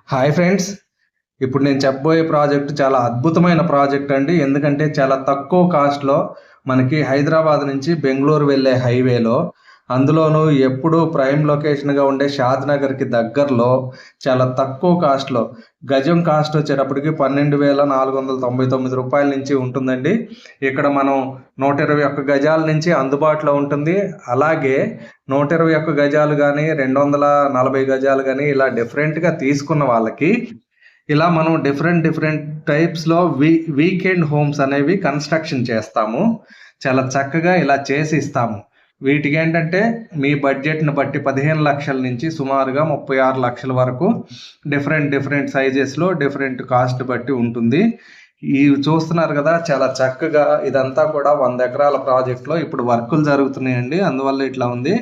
Hi friends. ఇప్పుడు నేను చెప్పబోయే ప్రాజెక్ట్ చాలా అద్భుతమైన ప్రాజెక్ట్ అండి. ఎందుకంటే చాలా తక్కువ కాస్ట్‌లో మనకి హైదరాబాద్ నుంచి బెంగుళూరు వెళ్ళే హైవేలో, అందులోనూ ఎప్పుడూ ప్రైమ్ లొకేషన్‌గా ఉండే షాద్‌నగర్‌కి దగ్గరలో చాలా తక్కువ కాస్ట్‌లో గజం కాస్ట్ వచ్చేటప్పటికి రూ. 12,499 నుంచి ఉంటుందండి. ఇక్కడ మనం 121 గజాల నుంచి అందుబాటులో ఉంటుంది. అలాగే 121 గజాలు గానీ, 240 గజాలు గానీ ఇలా డిఫరెంట్‌గా తీసుకున్న వాళ్ళకి ఇలా మనం డిఫరెంట్ టైప్స్‌లో వీకెండ్ హోమ్స్ అనేవి కన్‌స్ట్రక్షన్ చేస్తాము. చాలా చక్కగా ఇలా చేసి ఇస్తాము. వీటికేంటంటే మీ బడ్జెట్‌ని బట్టి 15,00,000 నుంచి సుమారుగా 36,00,000 వరకు డిఫరెంట్ సైజెస్‌లో డిఫరెంట్ కాస్ట్ బట్టి ఉంటుంది. ఇవి చూస్తున్నారు కదా! చాలా చక్కగా ఇదంతా కూడా 100 ఎకరాల ప్రాజెక్ట్‌లో ఇప్పుడు వర్కులు జరుగుతున్నాయండి. అందువల్ల ఇట్లా ఉంది.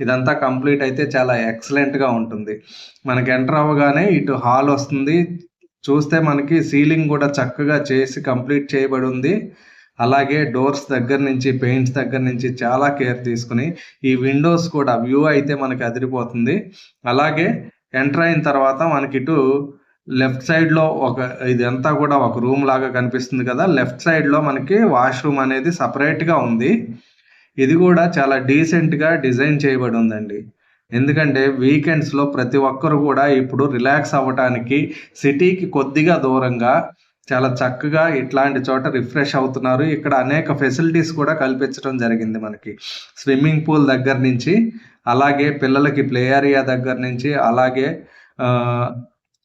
ఇదంతా కంప్లీట్ అయితే చాలా ఎక్సలెంట్‌గా ఉంటుంది. మనకి ఎంటర్ అవ్వగానే ఇటు హాల్ వస్తుంది. చూస్తే మనకి సీలింగ్ కూడా చక్కగా చేసి కంప్లీట్ చేయబడి ఉంది. అలాగే డోర్స్ దగ్గర నుంచి, పెయింట్స్ దగ్గర నుంచి చాలా కేర్ తీసుకొని, ఈ విండోస్ కూడా వ్యూ అయితే మనకి అదిరిపోతుంది. అలాగే ఎంటర్ అయిన తర్వాత మనకిటు లెఫ్ట్ సైడ్‌లో ఇదంతా కూడా ఒక రూమ్ లాగా కనిపిస్తుంది కదా! లెఫ్ట్ సైడ్‌లో మనకి వాష్‌రూమ్ అనేది సెపరేట్‌గా ఉంది. ఇది కూడా చాలా డీసెంట్‌గా డిజైన్ చేయబడి ఉందండి. ఎందుకంటే వీకెండ్స్‌లో ప్రతి ఒక్కరు కూడా ఇప్పుడు రిలాక్స్ అవ్వటానికి సిటీకి కొద్దిగా దూరంగా చాలా చక్కగా ఇట్లాంటి చోట రిఫ్రెష్ అవుతున్నారు. ఇక్కడ అనేక ఫెసిలిటీస్ కూడా కల్పించడం జరిగింది మనకి. స్విమ్మింగ్ పూల్ దగ్గర నుంచి, అలాగే పిల్లలకి ప్లే ఏరియా దగ్గర నుంచి, అలాగే ఆహ్,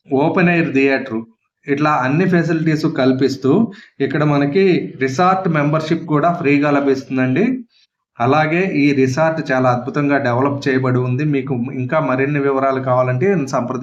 ఓపెన్ ఎయిర్ థియేటరు ఇట్లా అన్ని ఫెసిలిటీస్ కల్పిస్తూ ఇక్కడ మనకి రిసార్ట్ మెంబర్‌షిప్ కూడా ఫ్రీగా లభిస్తుందండి. అలాగే ఈ రిసార్ట్ చాలా అద్భుతంగా డెవలప్ చేయబడి ఉంది. మీకు ఇంకా మరిన్ని వివరాలు కావాలంటే